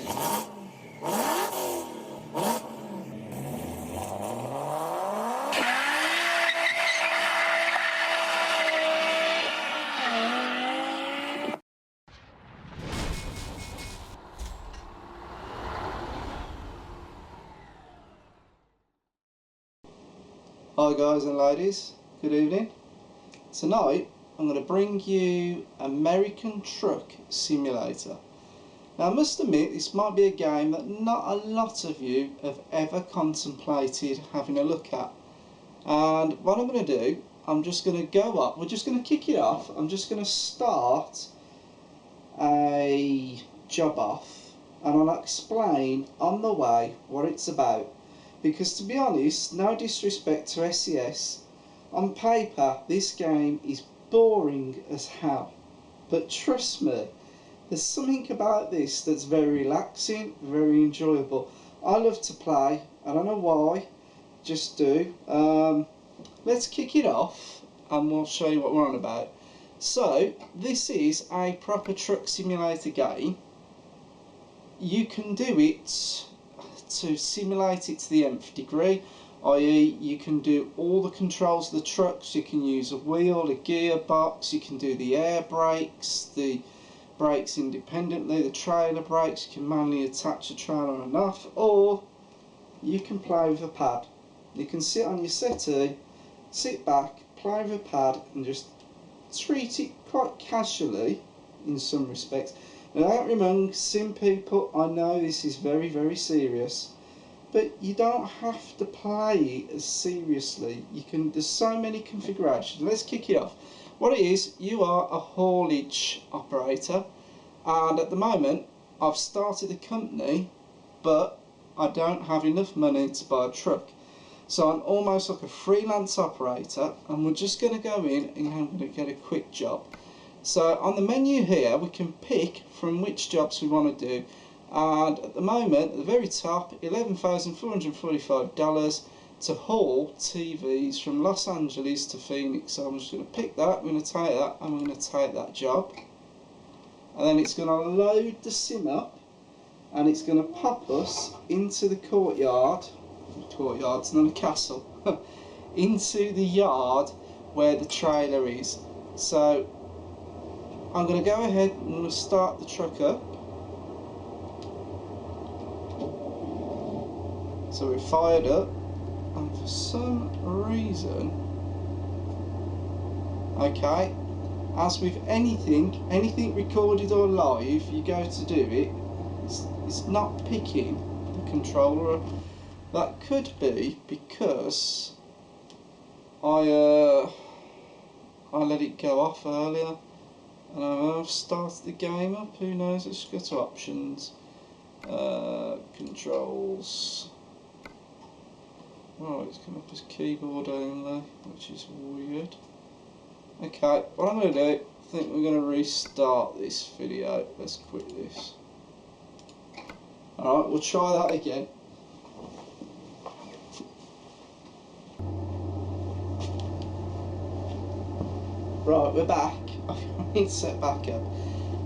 Hi guys and ladies, good evening. Tonight I'm going to bring you American Truck Simulator. Now I must admit this might be a game that not a lot of you have ever contemplated having a look at. And what I'm going to do, I'm just going to go up, we're just going to kick it off, I'm just going to start a job off and I'll explain on the way what it's about. Because to be honest, no disrespect to SES, on paper this game is boring as hell. But trust me, there's something about this that's very relaxing, very enjoyable. I love to play, I don't know why, just do. Let's kick it off and we'll show you what we're on about. So, this is a proper truck simulator game. You can do it to simulate it to the nth degree, i.e. you can do all the controls of the trucks, you can use a wheel, a gearbox, you can do the air brakes, the brakes independently, the trailer brakes, you can manually attach a trailer and off, or you can play with a pad. You can sit on your settee, sit back, play with a pad and just treat it quite casually in some respects. Now don't remember, some people, I know this is very, very serious, but you don't have to play it as seriously. You can, there's so many configurations. Let's kick it off. What it is, you are a haulage operator, and at the moment I've started a company, but I don't have enough money to buy a truck. So I'm almost like a freelance operator, and we're just going to go in and I'm going to get a quick job. So on the menu here we can pick from which jobs we want to do, and at the moment at the very top, $11,445 to haul TVs from Los Angeles to Phoenix. So I'm just going to pick that, I'm going to take that, and I'm going to take that job, and then it's going to load the sim up and it's going to pop us into the courtyard. Courtyard's not a castle. Into the yard where the trailer is. So I'm going to go ahead and I'm going to start the truck up. So we're fired up, and for some reason, okay, as with anything recorded or live, you go to do it, it's not picking the controller up. That could be because I let it go off earlier. And I've started the game up, who knows, let's go to options, controls, oh it's come up as keyboard only, which is weird. Okay, what I'm going to do, I think we're going to restart this video, let's quit this. Alright, we'll try that again. Right, we're back. I need to set back up.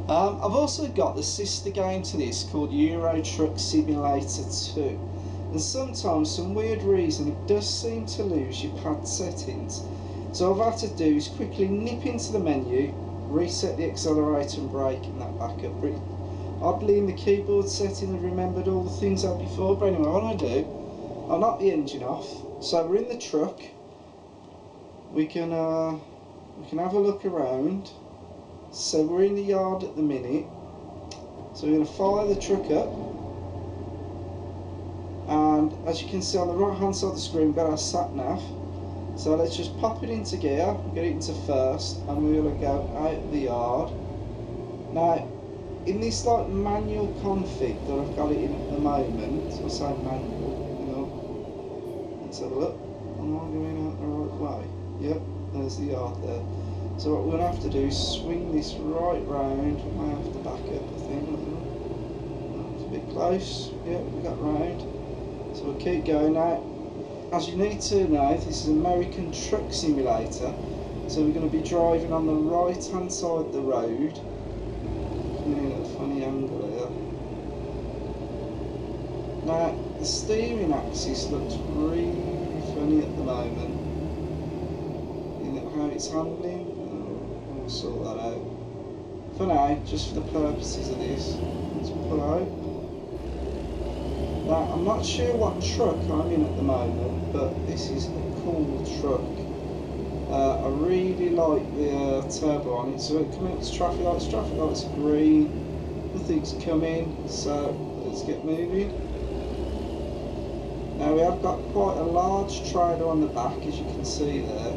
I've also got the sister game to this called Euro Truck Simulator 2, and sometimes, some weird reason, it does seem to lose your pad settings. So what I've had to do is quickly nip into the menu, reset the accelerator and brake and that back up. Oddly in the keyboard setting I've remembered all the things I had before, but anyway what I do, I'll knock the engine off. So we're in the truck, we can have a look around. So we're in the yard at the minute, so we're going to fire the truck up, and as you can see on the right hand side of the screen we've got our sat nav. So let's just pop it into gear, get it into first, and we're going to go out of the yard. Now in this like manual config that I've got it in at the moment, so I say manual, you know, let's have a look, am I going out the right way? Yep, there's the yard there. So what we're going to have to do is swing this right round. We might have to back up, I think. It's a bit close. Yeah, we got round. So we'll keep going now. As you need to know, this is American Truck Simulator. So we're going to be driving on the right hand side of the road. Coming in at a funny angle here. Now, the steering axis looks really funny at the moment. You know how it's handling? We'll sort that out. For now, just for the purposes of this, let's pull out. Now, I'm not sure what truck I'm in at the moment, but this is a cool truck. I really like the turbo on it. So coming up to traffic lights are green, nothing's coming, so let's get moving. Now we have got quite a large trailer on the back, as you can see there.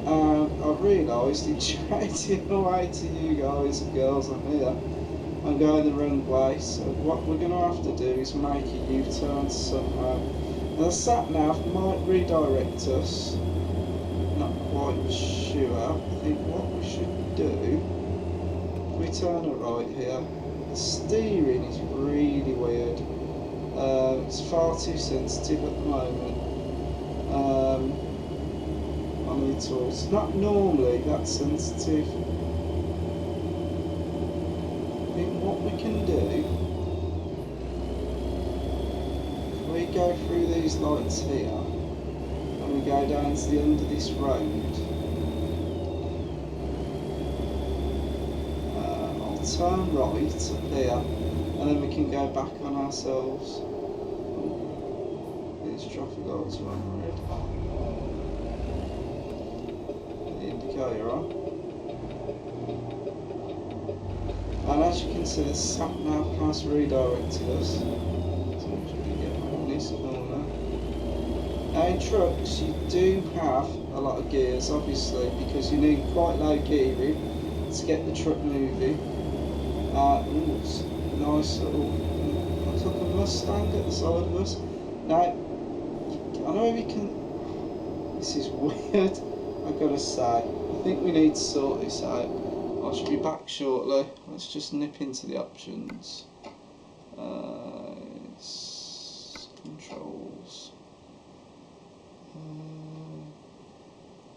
And I've realised in shouting away to you guys and girls on here, I'm going the wrong way, so what we're going to have to do is make a U-turn somehow. Now the sat-nav might redirect us, not quite sure. I think what we should do, if we turn it right here, the steering is really weird. It's far too sensitive at the moment on the tools. It's not normally that sensitive. I think what we can do, if we go through these lights here and we go down to the end of this road, I'll turn right up here and then we can go back on ourselves. These traffic lights are on red. The indicator on. And as you can see, the sat-nav has redirected us. So we should get around this corner. Now in trucks, you do have a lot of gears, obviously, because you need quite low gearing to get the truck moving. Ooh, it's a nice little, looks like a Mustang at the side of us. Now, I know we can, this is weird, I've got to say. I think we need to sort this out. I should be back shortly. Let's just nip into the options. It's controls.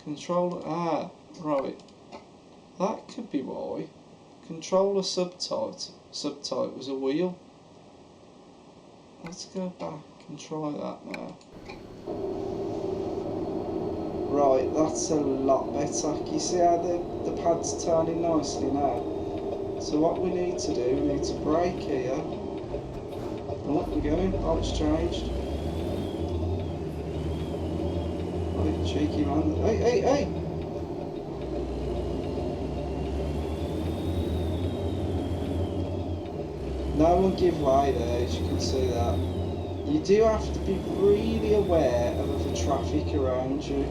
Controller, right. That could be why. Controller subtype was a wheel. Let's go back and try that now. Right, that's a lot better. Can you see how the pad's turning nicely now? So what we need to do, we need to brake here. Oh, we're going, oh, it's changed. Right, cheeky man. Hey, hey, hey! No one give way there, as you can see that. You do have to be really aware of the traffic around you.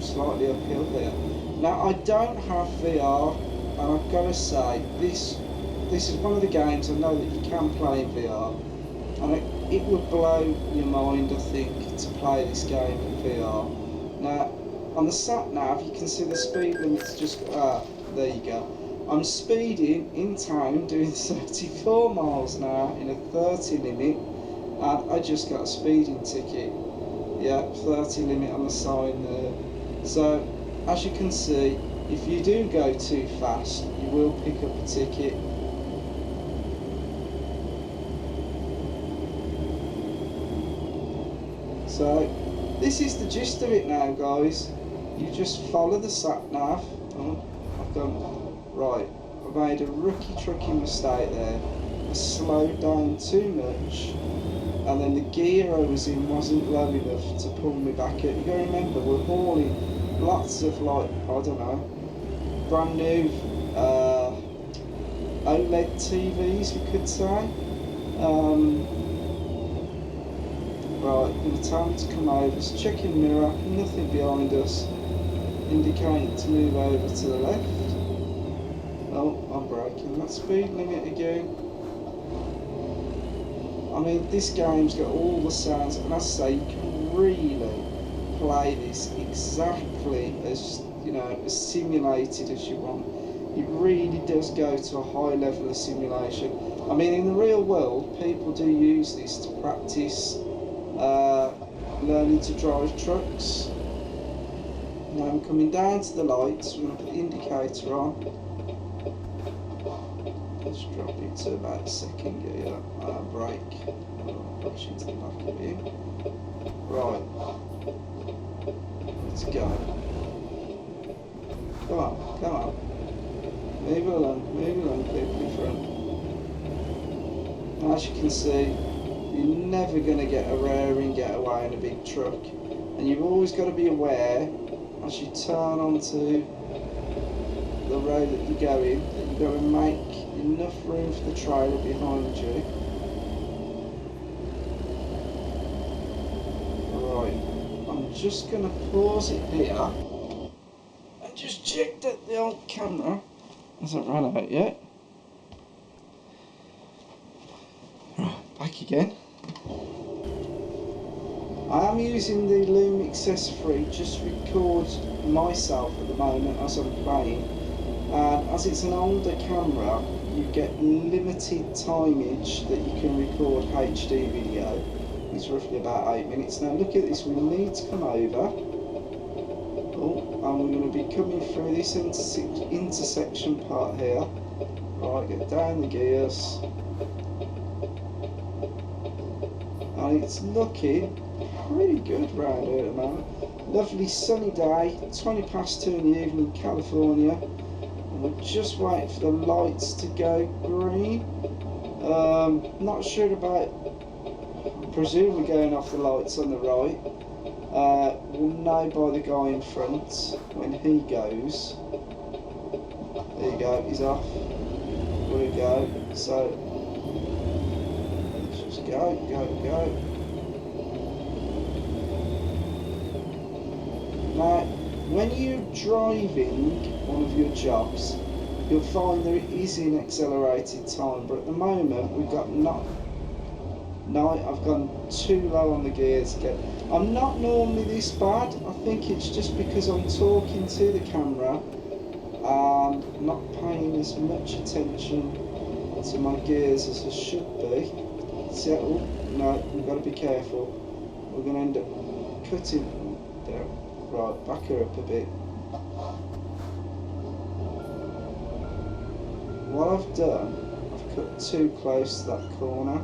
Slightly uphill here. Now I don't have VR, and I've got to say this is one of the games I know that you can play in VR, and it would blow your mind, I think, to play this game in VR. Now on the sat nav you can see the speed limit's just there you go. I'm speeding in town doing 34 miles an hour in a 30 limit, and I just got a speeding ticket. Yeah, 30 limit on the sign there. So, as you can see, if you do go too fast, you will pick up a ticket. So, this is the gist of it now, guys. You just follow the sat nav. Oh, I've gone right. I made a rookie mistake there. I slowed down too much, and then the gear I was in wasn't low enough to pull me back up. You gotta remember, we're hauling lots of, like, I don't know, brand new OLED TVs, you could say. Right, I'm gonna tell them to come over. It's checking mirror, nothing behind us, indicating to move over to the left. Oh, I'm braking. That speed limit again. I mean, this game's got all the sounds, and as I say, you can really play this exactly as, you know, as simulated as you want. It really does go to a high level of simulation. I mean, in the real world, people do use this to practice learning to drive trucks. Now I'm coming down to the lights. We're going to put the indicator on. Let's drop it to about second gear. Brake. Push into the back of him. Right. Let's go. Come on, come on. Move along, people in front. As you can see, you're never going to get a rear-end getaway in a big truck. And you've always got to be aware, as you turn onto the road that you're going, that you've got to make enough room for the trailer behind you. Right, I'm just going to pause it here and just check that the old camera hasn't run out yet. Right, back again. I am using the Loom XS3 just to record myself at the moment as I'm playing. As it's an older camera, you get limited timeage that you can record HD video. It's roughly about 8 minutes. Now look at this, we need to come over. Oh, and we're going to be coming through this intersection part here. Right, get down the gears. And it's looking pretty good round here at the moment. Lovely sunny day, 20 past 2 in the evening, California. And we're just waiting for the lights to go green. Not sure about, I presume we're going off the lights on the right. We'll know by the guy in front when he goes. There you go, he's off. There we go. So, let's just go. Now, when you're driving one of your jobs, you'll find that it is in accelerated time, but at the moment we've got I've gone too low on the gears again. I'm not normally this bad. I think it's just because I'm talking to the camera and not paying as much attention to my gears as I should be. So, no, we've got to be careful. We're going to end up cutting down. Right, back her up a bit. What I've done, I've cut too close to that corner.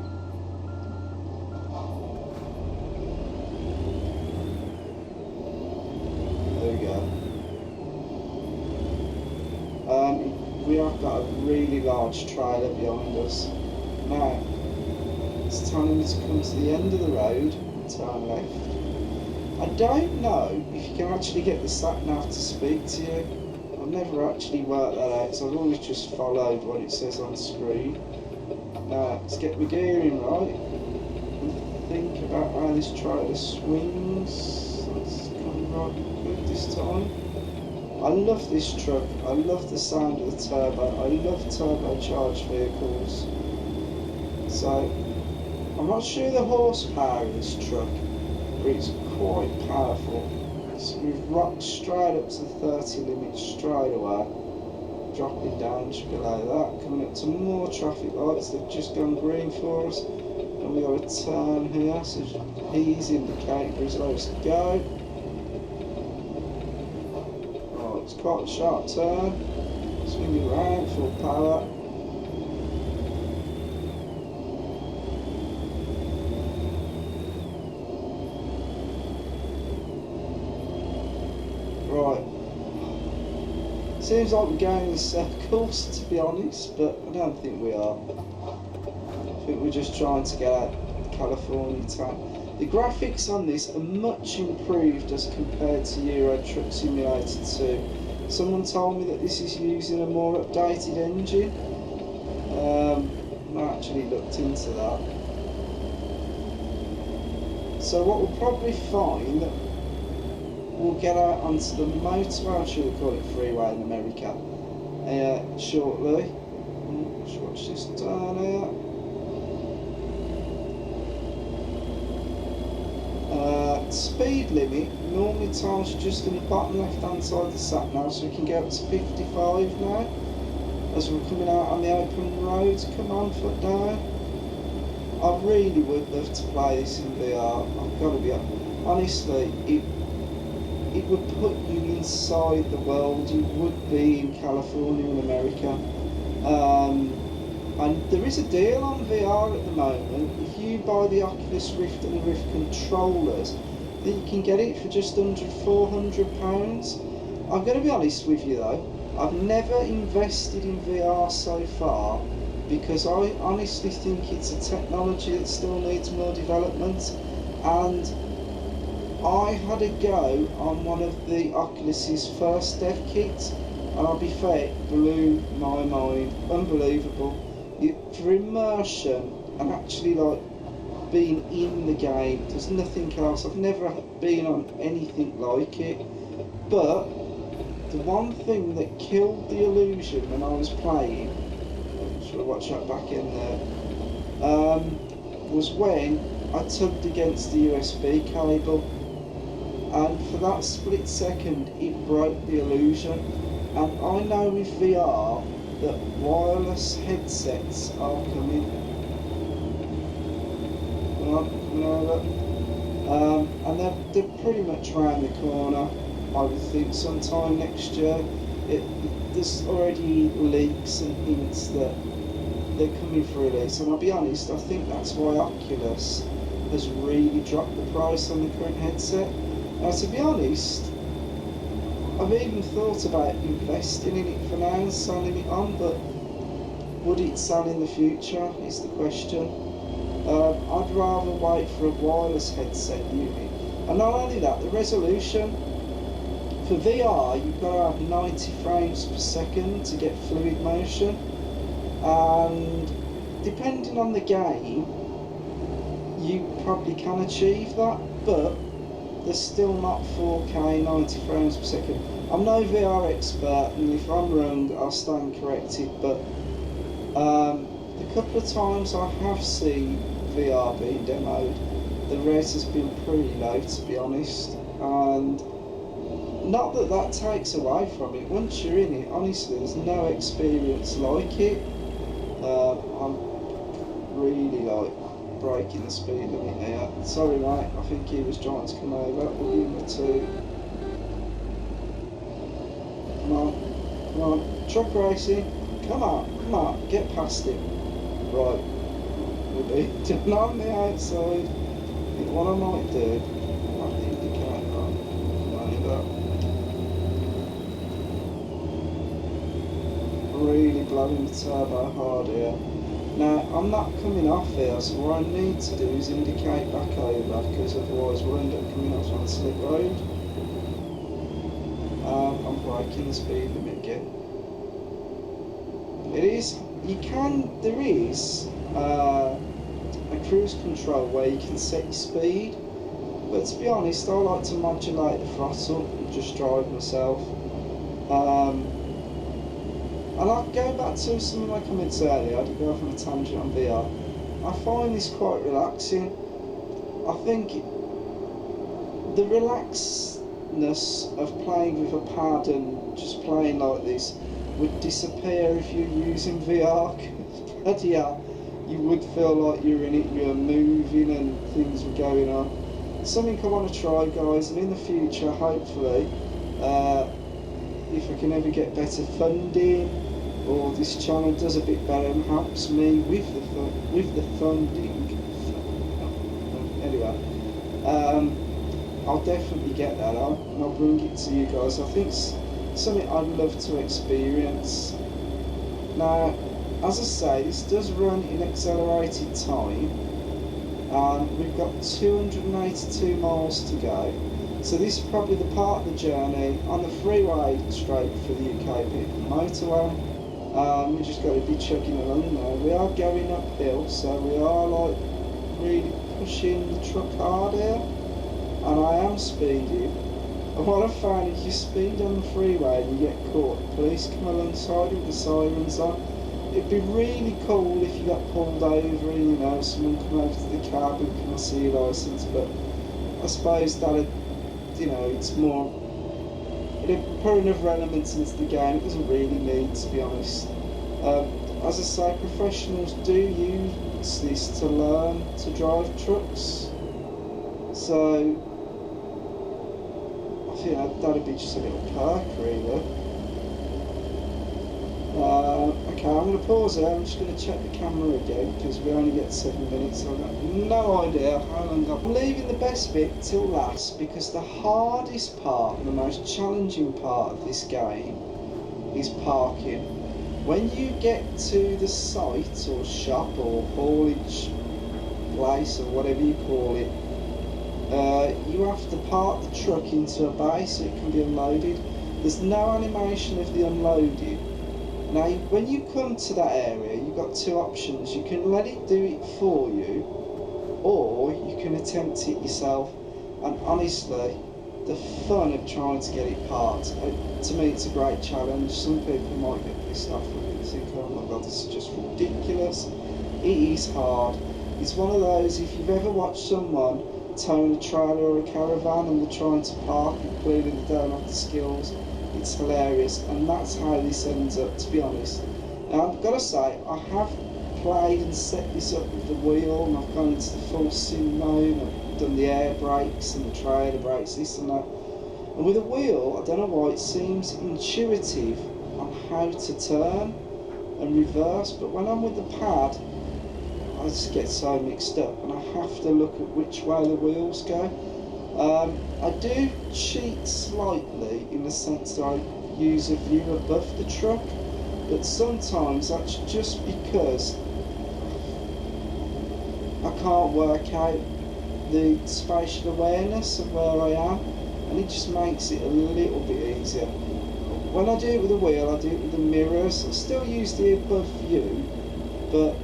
There we go. We have got a really large trailer behind us. Now, it's telling me to come to the end of the road and turn left. I don't know if you can actually get the sat-nav to speak to you. I've never actually worked that out, so I've always just followed what it says on screen. Now, let's get my gearing right and think about how this trailer swings. Let's come right good this time. I love this truck. I love the sound of the turbo. I love turbocharged vehicles. So, I'm not sure the horsepower of this truck, but it's quite powerful. So we've rocked straight up to the 30 limit straight away, dropping down just below that, coming up to more traffic lights. They've just gone green for us, and we got a turn here, so he's indicating for us to go. Right, it's quite a sharp turn, swinging around full power. Right, seems like we're going in circles, to be honest, but I don't think we are. I think we're just trying to get out California town. The graphics on this are much improved as compared to Euro Truck Simulator 2. Someone told me that this is using a more updated engine. I actually looked into that. So what we'll probably find, we'll get out onto the motorway, I'm sure they call it freeway in America, shortly. Let's watch this turn here. Speed limit normally tells you just in the bottom left hand side of the sat nav, so we can get up to 55 now as we're coming out on the open roads. Come on, foot down. I really would love to play this in VR. I've got to be honestly, it would put you inside the world. You would be in California in America. And there is a deal on VR at the moment. If you buy the Oculus Rift and the Rift controllers, then you can get it for just under £400. I'm going to be honest with you though, I've never invested in VR so far because I honestly think it's a technology that still needs more development. And I had a go on one of the Oculus's first dev kits, and I'll be fair, it blew my mind. Unbelievable. For immersion and actually like being in the game, there's nothing else. I've never been on anything like it. But the one thing that killed the illusion when I was playing, should I watch that back in there, was when I tugged against the USB cable, and for that split second it broke the illusion. And I know with VR that wireless headsets are coming. And they're pretty much around the corner. I would think sometime next year. There's already leaks and hints that they're coming for release, and I'll be honest, I think that's why Oculus has really dropped the price on the current headset. Now, to be honest, I've even thought about investing in it for now and selling it on, but would it sell in the future is the question. I'd rather wait for a wireless headset unit. And not only that, the resolution. For VR, you've got to have 90 frames per second to get fluid motion. And depending on the game, you probably can achieve that, but they're still not 4K 90 frames per second. I'm no VR expert, and if I'm wrong I'll stand corrected, but the couple of times I have seen VR being demoed, the res has been pretty low, to be honest. And not that that takes away from it. Once you're in it, honestly, there's no experience like it. I'm really like breaking the speed limit here. Sorry mate, I think he was trying to come over. We'll give him a 2. Come on, truck racing. Come on, get past him. Right, we'll be done on the outside. I think what I might do, I'll have the indicator on. Really blowing the turbo hard here. Now, I'm not coming off here, so what I need to do is indicate back over, because otherwise we'll end up coming off on a slip road. I'm breaking the speed limit again. There is a cruise control where you can set your speed, but to be honest, I like to modulate the throttle and just drive myself. And I'll go back to some of my comments earlier, I did go off on a tangent on VR. I find this quite relaxing. I think the relaxedness of playing with a pad and just playing like this would disappear if you're using VR. But yeah, you would feel like you're in it, you're moving and things were going on. Something I want to try, guys, and in the future, hopefully, if I can ever get better funding, or this channel does a bit better and helps me with the funding. Anyway, I'll definitely get that on and I'll bring it to you guys. I think it's something I'd love to experience. Now, as I say, this does run in accelerated time, and we've got 282 miles to go. So this is probably the part of the journey on the freeway straight for the UK people, motorway. We just got to be chugging along now. We are going uphill, so we are like really pushing the truck hard here, and I am speeding. And what I found is you speed on the freeway and you get caught. Police come alongside with the sirens on. It'd be really cool if you got pulled over and, you know, someone come over to the cab and can I see your licence, but I suppose that, you know, it's more, it'd put another elements into the game. It doesn't really need, to be honest. As I say, professionals do use this to learn to drive trucks, so I think that'd be just a little perk, really. Okay, I'm going to pause there. I'm just going to check the camera again because we only get 7 minutes. So I've got no idea how long I'm leaving the best bit till last because the hardest part and the most challenging part of this game is parking. When you get to the site or shop or haulage place or whatever you call it, you have to park the truck into a bay so it can be unloaded. There's no animation of the unloading. Now, when you come to that area, you've got two options. You can let it do it for you, or you can attempt it yourself. And honestly, the fun of trying to get it parked, to me it's a great challenge. Some people might get pissed off with it and think, oh my god, this is just ridiculous. It is hard. It's one of those, if you've ever watched someone towing a trailer or a caravan and they're trying to park and clearly they don't have the skills, it's hilarious, and that's how this ends up, to be honest. Now I've got to say, I have played and set this up with the wheel, and I've gone into the full sim mode, I've done the air brakes and the trailer brakes, this and that. And with a wheel, I don't know why, it seems intuitive on how to turn and reverse, but when I'm with the pad, I just get so mixed up, and I have to look at which way the wheels go. I do cheat slightly in the sense that I use a view above the truck, but sometimes that's just because I can't work out the spatial awareness of where I am, and it just makes it a little bit easier. When I do it with a wheel, I do it with the mirrors. I still use the above view, but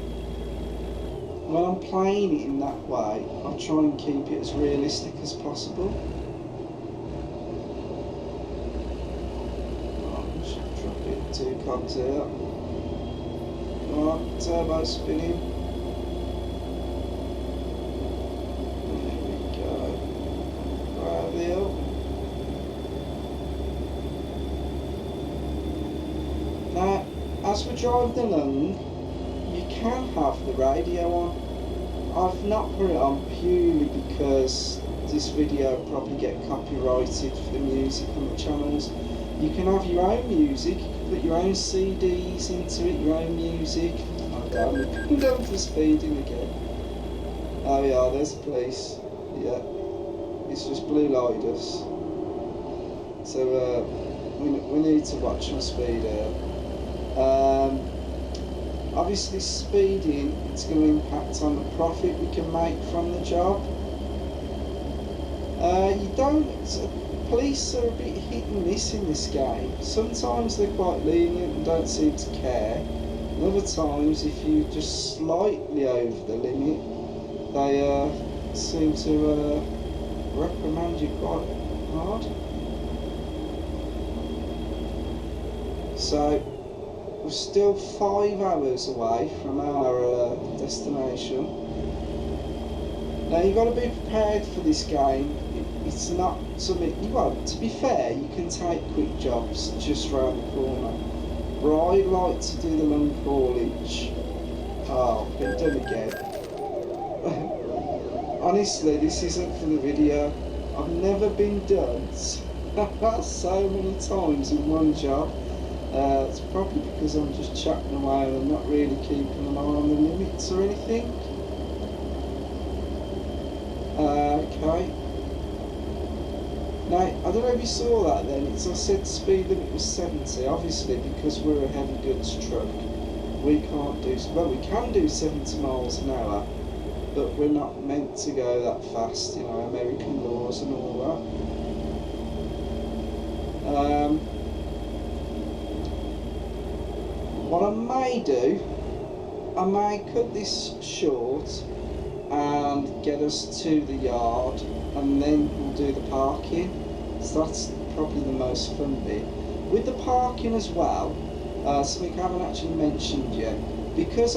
when I'm playing it in that way, I try and keep it as realistic as possible. I should drop it 2 cogs here. Come on, turbo spinning. There we go. Gravity up. Now, as we drive along, you can have the radio on. I've not put it on purely because this video will probably get copyrighted for the music on the channels. You can have your own music, you can put your own CDs into it, your own music. Oh damn, we're going for speeding again. Oh yeah, there's the police. Yeah, it's just blue light us. So we need to watch my speed here. Obviously speeding, it's going to impact on the profit we can make from the job. Police are a bit hit and miss in this game. Sometimes they're quite lenient and don't seem to care. And other times, if you just slightly over the limit, they seem to reprimand you quite hard. So, we're still 5 hours away from our destination. Now you've got to be prepared for this game. It's not something, to be fair, you can take quick jobs just round the corner. But I like to do the long haulage. Oh, been done again. Honestly, this isn't for the video. I've never been done so many times in one job. It's probably because I'm just chatting away and I'm not really keeping an eye on the limits or anything. Okay. Now, I don't know if you saw that then, I said speed limit was 70, obviously because we're a heavy goods truck. We can't do, well we can do 70 miles an hour, but we're not meant to go that fast, you know, American laws and all that. What I may do, I may cut this short and get us to the yard, and then we'll do the parking. So that's probably the most fun bit. With the parking as well, something I haven't actually mentioned yet, because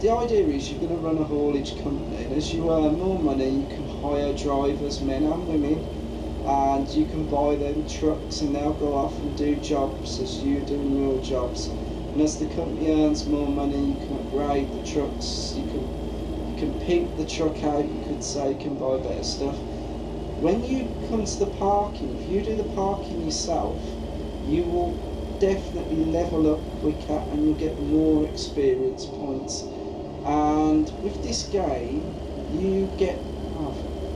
the idea is you're going to run a haulage company, and as you earn more money you can hire drivers, men and women, and you can buy them trucks and they'll go off and do jobs as you're doing your jobs. And as the company earns more money, you can upgrade the trucks, you can pimp the truck out, you could say, you can buy better stuff. When you come to the parking, if you do the parking yourself, you will definitely level up quicker and you'll get more experience points. And with this game, you get,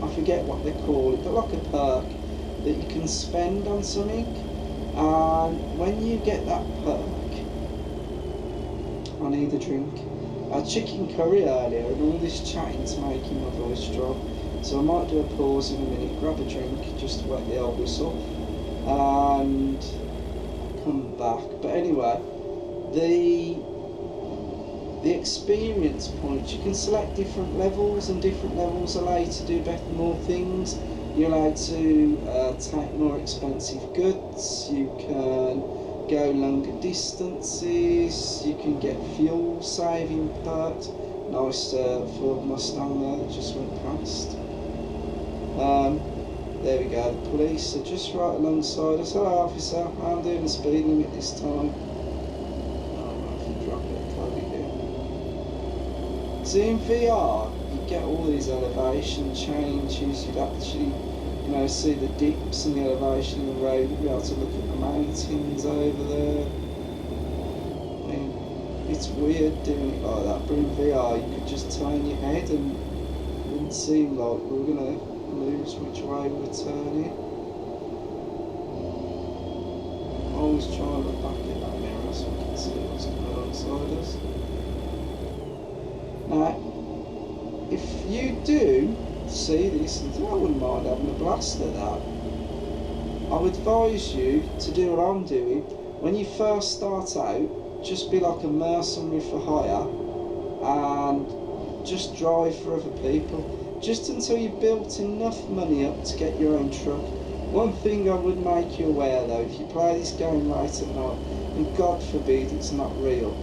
I forget what they call it, but like a perk that you can spend on something. And when you get that perk, I need a drink. I had chicken curry earlier and all this chatting's making my voice drop. So I might do a pause in a minute, grab a drink just to wet the old whistle and come back. But anyway, the experience points, you can select different levels and different levels allow you to do better, more things. You're allowed to take more expensive goods, you can go longer distances, you can get fuel saving perks. Nice Ford Mustang there that just went past. There we go, the police are just right alongside us. Hello officer, I'm doing the speed limit this time. So in VR, you get all these elevation changes, you'd actually, see the dips and the elevation of the road, you'd be able to look at the mountains over there. I mean, it's weird doing it like that, but in VR you could just turn your head and it wouldn't seem like we were going to lose which way we were turning. Always try and look back at that mirror so we can see what's coming alongside us. Now, if you do see this and think, I wouldn't mind having a blast at that, I would advise you to do what I'm doing. When you first start out, just be like a mercenary for hire and just drive for other people, just until you've built enough money up to get your own truck. One thing I would make you aware though, if you play this game late at night, and God forbid it's not real,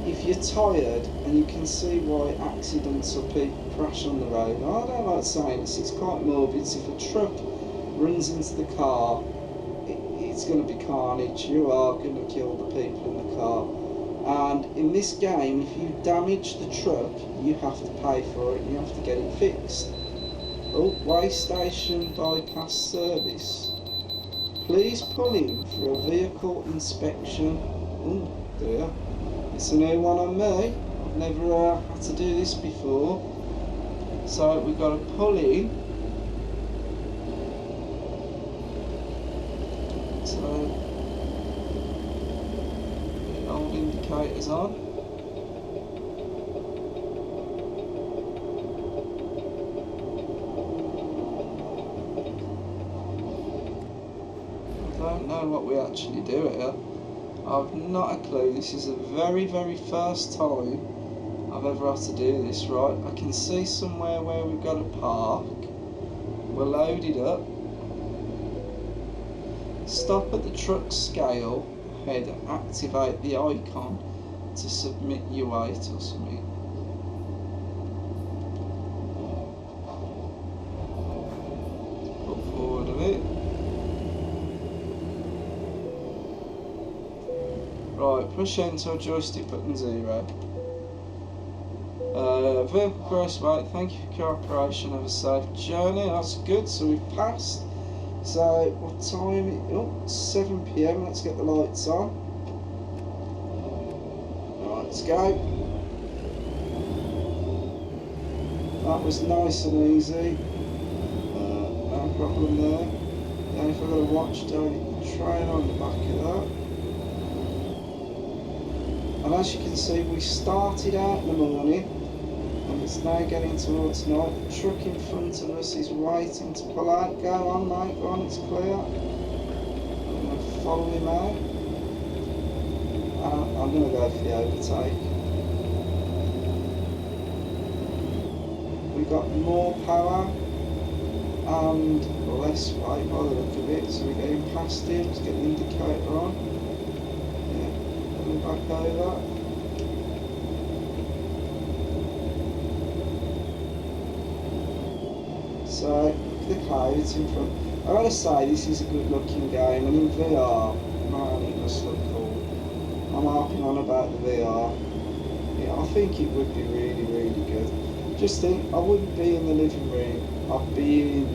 if you're tired and you can see why accidents or people crash on the road, I don't like saying this, it's quite morbid. If a truck runs into the car, it's going to be carnage. You are going to kill the people in the car. And in this game, if you damage the truck, you have to pay for it and you have to get it fixed. Oh, way station bypass service. Please pull in for a vehicle inspection. Oh dear. It's a new one on me. I've never had to do this before. So we've got to pull in. So the old indicators on. I don't know what we actually do here. I've not a clue. This is the very first time I've ever had to do this, right? I can see somewhere where we've got to park. We're loaded up. Stop at the truck scale, head, activate the icon to submit your weight or something. Put forward a bit. Right, push enter or joystick button 0. Vehicle gross weight, thank you for your cooperation, have a safe journey. That's good, so we've passed. So, what time is it? Oh, 7 PM, let's get the lights on. Right, let's go. That was nice and easy. No problem there. Then if I've got a watchdog train on the back of that. And as you can see, we started out in the morning and it's now getting towards night. The truck in front of us is waiting to pull out. Go on mate, go on, it's clear. I'm going to follow him out. I'm going to go for the overtake. We've got more power and less weight by the look of it, so we're getting past him. Let's get the indicator on. Back over. So, look at the clouds in front. I gotta say, this is a good looking game, and in VR, man, it must look cool. I'm harping on about the VR. Yeah, I think it would be really good. Just think, I wouldn't be in the living room, I'd be in,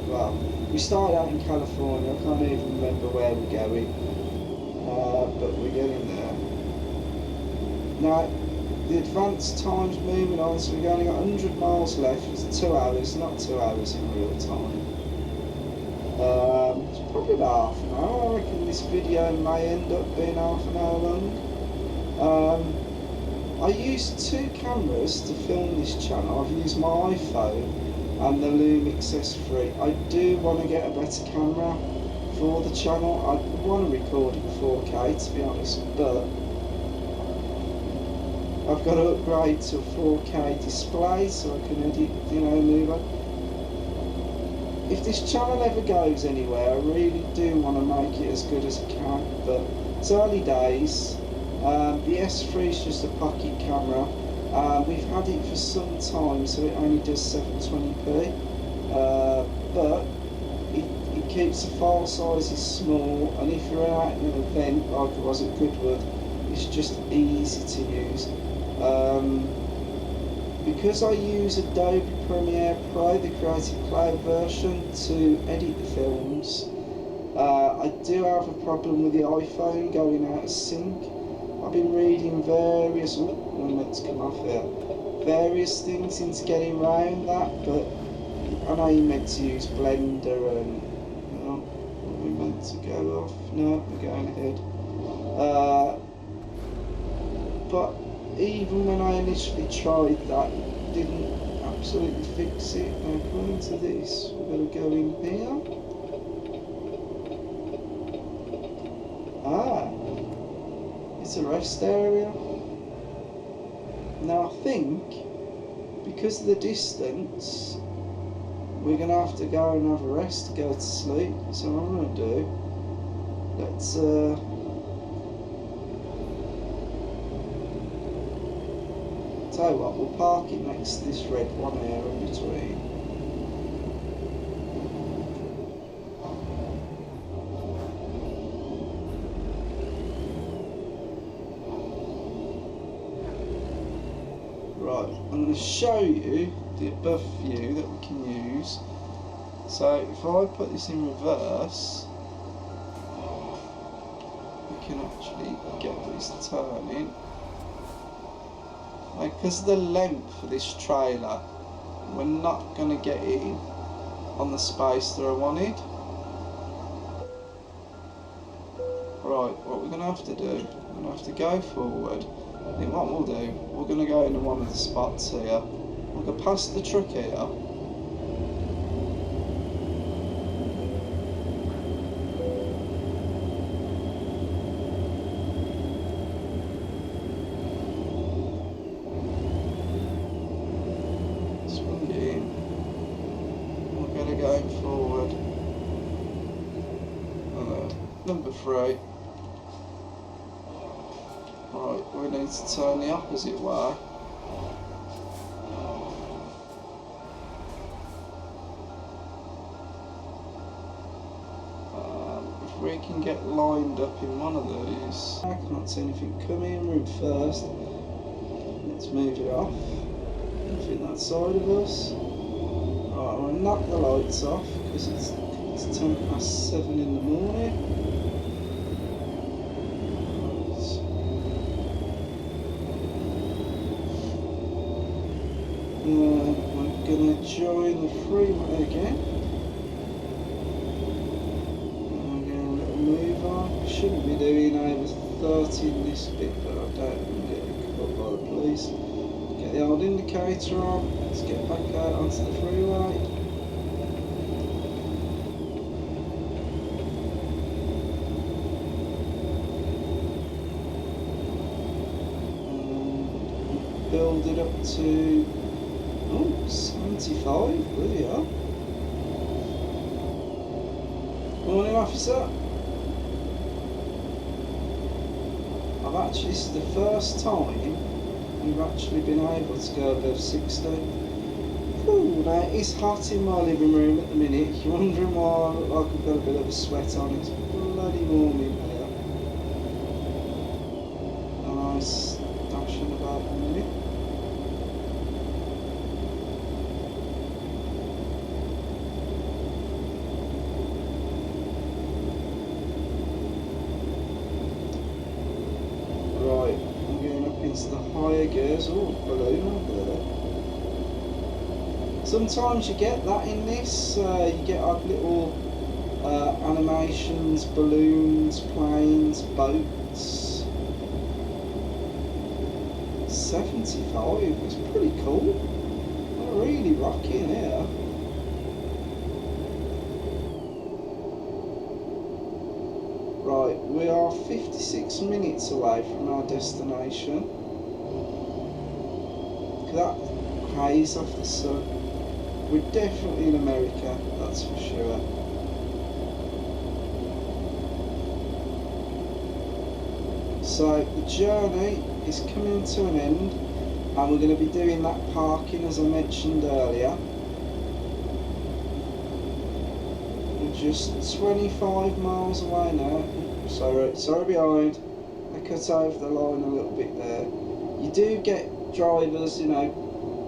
well, we started out in California, I can't even remember where we're going. but we're getting there. Now, the advanced time's moving on, so we've only got 100 miles left. It's 2 hours, not 2 hours in real time. It's probably about half an hour. I reckon this video may end up being half an hour long. I used 2 cameras to film this channel. I've used my iPhone and the Lumix S3. I do want to get a better camera for the channel. I want to record in 4K, to be honest, but I've got to upgrade to a 4K display so I can edit, move on. If this channel ever goes anywhere, I really do want to make it as good as I can, but it's early days. The S3 is just a pocket camera. We've had it for some time, so it only does 720p, but it keeps the file sizes small, and if you're out in an event like I was at Goodwood, it's just easy to use. Because I use Adobe Premiere Pro, the Creative Cloud version, to edit the films, I do have a problem with the iPhone going out of sync. I've been reading various, let's come off here, various things into getting around that, but I know you're meant to use Blender and, we're meant to go off, no, we're going ahead. But even when I initially tried that, it didn't absolutely fix it. Now according to this, we're going to go in here. It's a rest area. Now I think, because of the distance, we're going to have to go and have a rest to go to sleep. So what I'm going to do, let's tell you what, we'll park it next to this red one here in between. Right, I'm going to show you the above view that we can use. So if I put this in reverse, we can actually get this turning. Because of the length of this trailer, we're not going to get it in on the space that I wanted. Right, what we're going to have to do, we're going to have to go forward. Then what we'll do, we're going to go into one of the spots here. We'll go past the truck here. Swing it in. We're going to go forward. Number 3. Right, we need to turn the opposite way. If we can get lined up in one of these. I can't see anything coming. Room first. Let's move it off. Nothing that side of us. Right, I'm going to knock the lights off because it's 7:10 in the morning. We're going to join the freeway again. I'm going a little move on. Shouldn't be doing over 30 in this bit, but I don't want to get caught by the police. Get the old indicator on. Let's get back out onto the freeway. And build it up to 75, bloody hell. Morning, officer. This is the first time we've actually been able to go above 60. Ooh, now it's hot in my living room at the minute. You're wondering why I look like I've got a bit of a sweat on. It's bloody warm in here. A nice dashing about a minute. higher gears. Oh, balloon over there. Sometimes you get that in this. You get odd little animations, balloons, planes, boats. 75 was pretty cool. They're really rocky in here. Right, we are 56 minutes away from our destination. Look at that haze off the sun. We're definitely in America, that's for sure. So the journey is coming to an end, and we're going to be doing that parking as I mentioned earlier. We're just 25 miles away now. Sorry behind. I cut over the line a little bit there. You do get drivers, you know,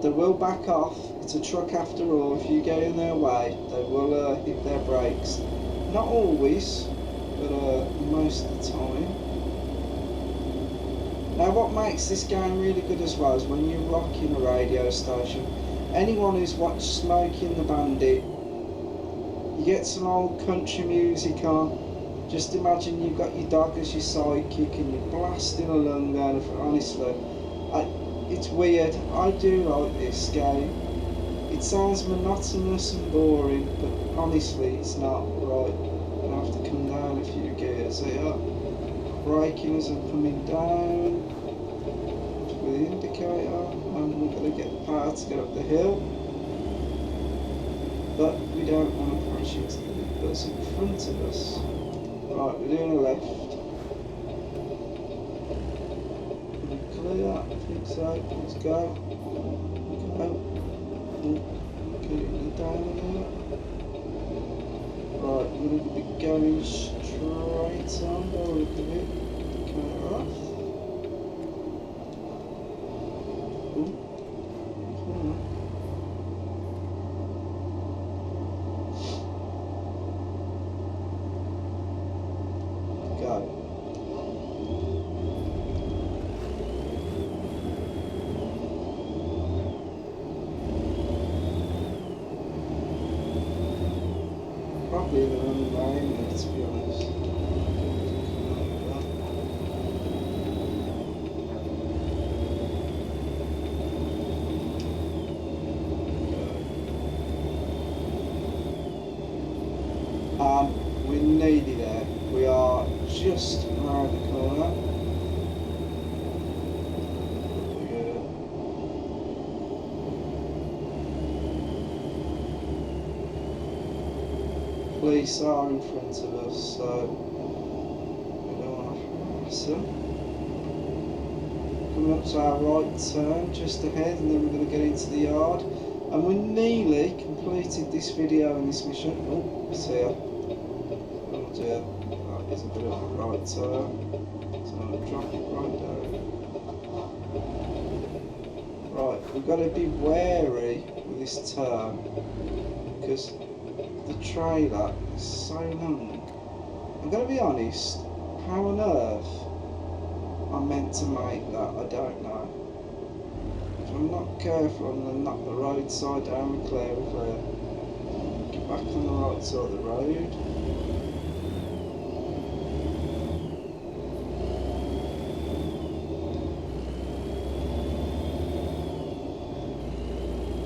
they will back off. It's a truck after all. If you go in their way, they will hit their brakes. Not always, but most of the time. Now what makes this game really good as well is when you're rocking a radio station. Anyone who's watched Smokey and the Bandit, you get some old country music on. Just imagine you've got your dog as your sidekick and you're blasting along there. Honestly, it's weird. I do like this game. It sounds monotonous and boring, but honestly it's not. Right, I have to come down a few gears here. Braking as I'm coming down with the indicator, and we're going to get the power to go up the hill, but we don't want to crash into the bus in front of us. Right, we're doing a left. Clear, I think so. Let's go. Getting down here. Right, we're going to be going straight on by the look of it. Come off. Ooh. Go. Probably the wrong line there, to be honest. We're nearly there. We are just around the corner. Police are in front of us, so we don't want to harass them. Coming up to our right turn just ahead, and then we're going to get into the yard. And we nearly completed this video and this mission. Oh, it's here. Oh dear, that is a bit of a right turn. So I'm going to drop it right down. Right, we've got to be wary with this turn, because the trailer is so long. I'm going to be honest, how on earth I'm meant to make that, I don't know. If I'm not careful, I'm going to knock the roadside down and clear of there. Get back on the right side of the road.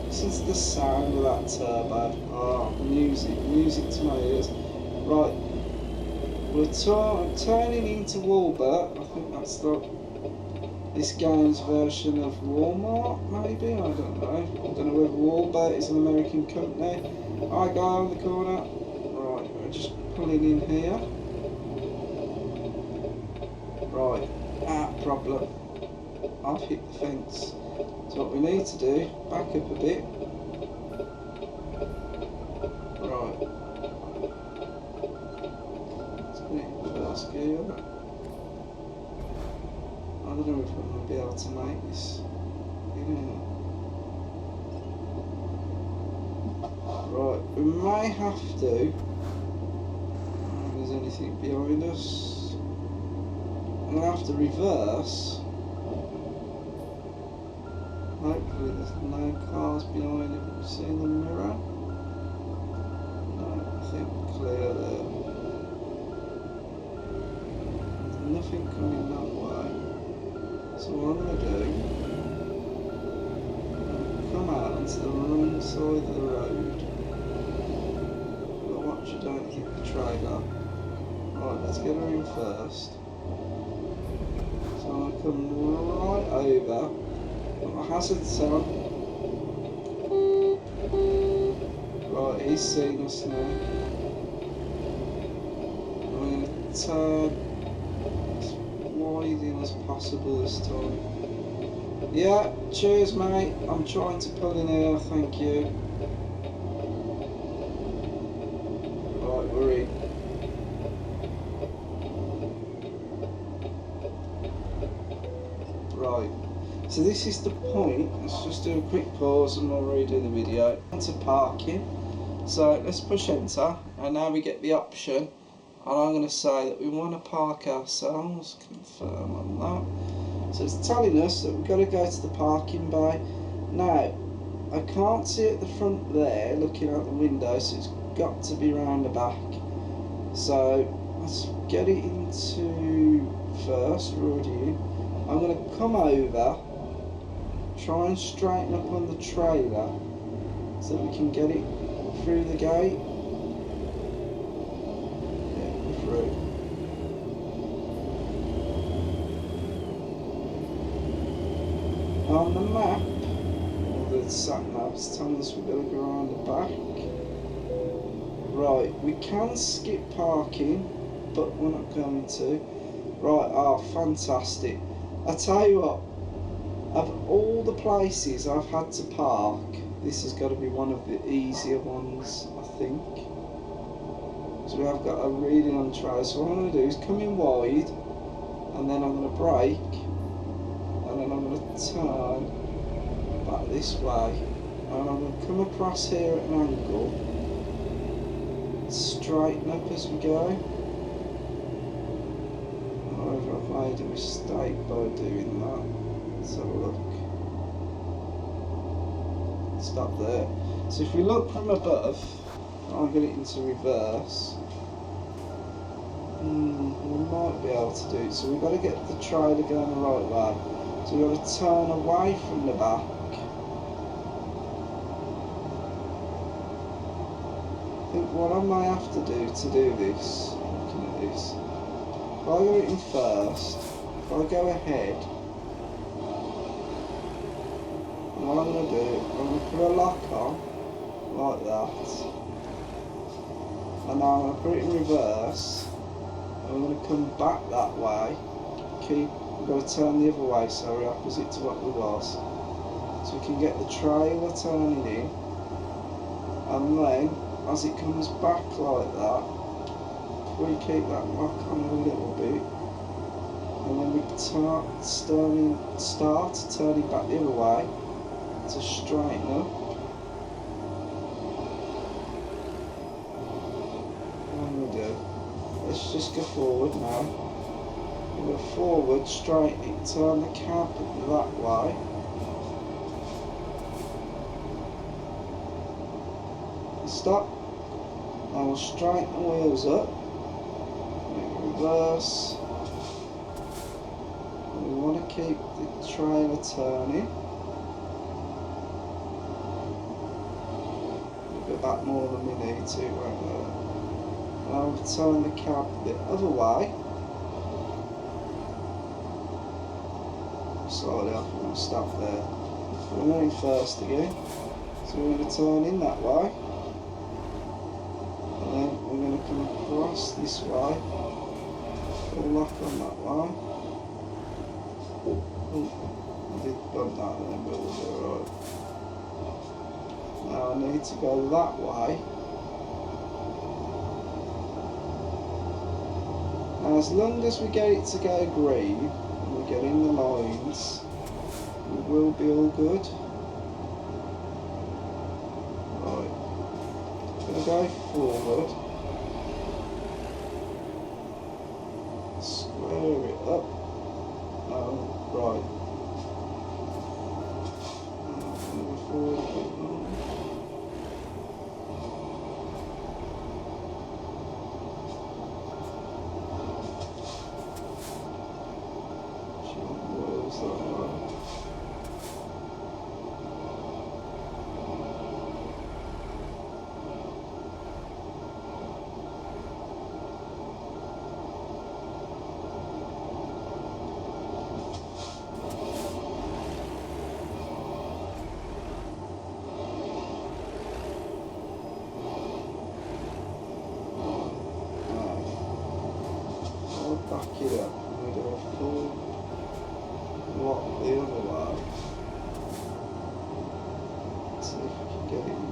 Listen to the sound of that turbo. Oh, music to my ears. Right, we're turning into Walbert. I think that's this game's version of Walmart, maybe? I don't know. I don't know whether Walbert is an American company. Hi, guy on the corner. Right, we're just pulling in here. Right, problem. I've hit the fence. So what we need to do, back up a bit. Right. Let's put it in first gear. I don't know if I'm going to be able to make this. Right, we may have to. If there's anything behind us, I'm going to have to reverse. Hopefully there's no cars behind it. We've seen the mirror. No, I think we're clear there. There's nothing coming that way. So what I'm going to do, come out onto the wrong side of the road. But watch you don't hit the trailer. Right, let's get her in first. So I'm going to come right over. Put my hazards on. Right, he's seen us now. I'm going to turn as wide in as possible this time. Yeah, cheers mate. I'm trying to pull in here, thank you. Right, we're in. Right. So this is the point. Let's just do a quick pause and we'll redo the video. Enter parking. So let's push enter and now we get the option, and I'm going to say that we want to park ourselves. Confirm on that. So it's telling us that we've got to go to the parking bay. Now I can't see at the front there looking out the window, so it's got to be round the back. So let's get it into first. We're already in. I'm going to come over, try and straighten up on the trailer so that we can get it through the gate. Yeah, we're through. On the map, or the sat nav's telling us we've got to go around the back. Right, we can skip parking, but we're not going to. Right, fantastic. I tell you what, of all the places I've had to park, this has got to be one of the easier ones, I think. So we have got a really long trailer. So what I'm going to do is come in wide, and then I'm going to brake, and then I'm going to turn back this way, and I'm going to come across here at an angle, straighten up as we go. However, I've made a mistake by doing that. Let's have a look. Stop there. So if we look from above, I'll get it into reverse. We might be able to do it. So we've got to get the trailer going the right way. So we've got to turn away from the back. I think what I may have to do this, looking at this, if I go in first, if I go ahead, and what I'm going to do, I'm going to put a lock on, like that, and now I'm going to put it in reverse, and I'm going to come back that way, we've got to turn the other way, so we're opposite to what we was, so we can get the trailer turning in, and then, as it comes back like that, we keep that lock on a little bit, and then we start turning back the other way to straighten up. What I'm going to do, let's just go forward now. We'll go forward, straighten it, turn the cab that way. Stop. Now we'll straighten the wheels up. Reverse. And we want to keep the trailer turning. A bit back more than we need to, won't we? Now we'll turn the cab the other way. Slowly off, we're going to stop there. We're going first again. So we're going to turn in that way. And then we're going to come across this way. We'll lock on that way. Oh, I did bump that then, but we'll do it right. Now I need to go that way. Now as long as we get it to go green, and we get in the lines, we will be all good. Right. I'm going to go forward. Square it up. Right.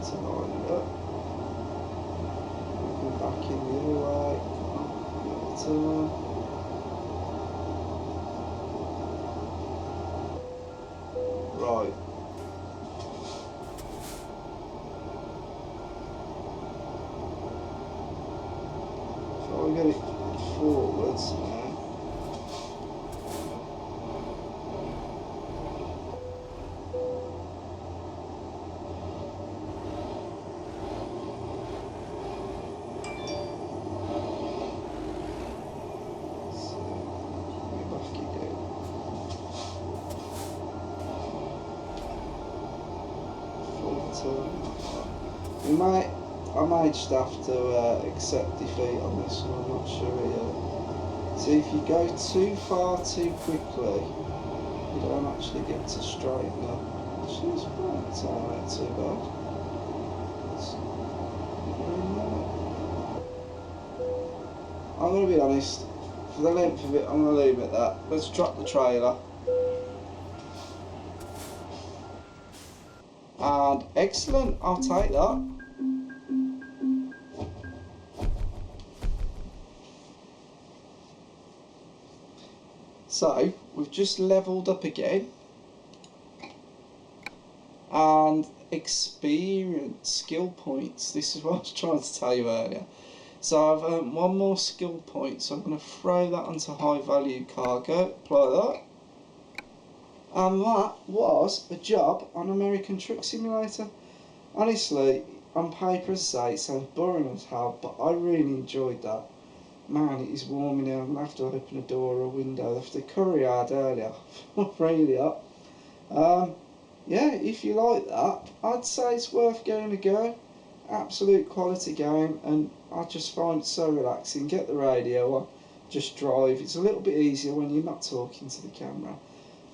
to line it up. Go back in the other way. Turn. Right. So I get it forwards now. I might just have to accept defeat on this one, I'm not sure yet. So if you go too far too quickly, you don't actually get to straighten up. Actually, it's fine, it's not too bad. I'm going to be honest, for the length of it, I'm going to leave it at that. Let's drop the trailer. And excellent, I'll take that. So, we've just levelled up again. And experience, skill points. This is what I was trying to tell you earlier. So I've earned one more skill point, so I'm going to throw that onto high value cargo, apply that. And that was a job on American Truck Simulator. Honestly, on paper as I say, it sounds boring as hell, but I really enjoyed that. Man, it is warm in here. I'm going to have to open a door or a window. After the curry I had earlier, really hot. Yeah, if you like that, I'd say it's worth going a go. Absolute quality game, and I just find it so relaxing. Get the radio on, just drive. It's a little bit easier when you're not talking to the camera.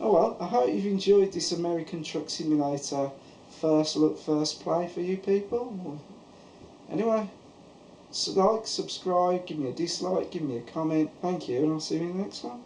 Oh well, I hope you've enjoyed this American Truck Simulator first look, first play for you people. Anyway, like, subscribe, give me a dislike, give me a comment. Thank you, and I'll see you in the next one.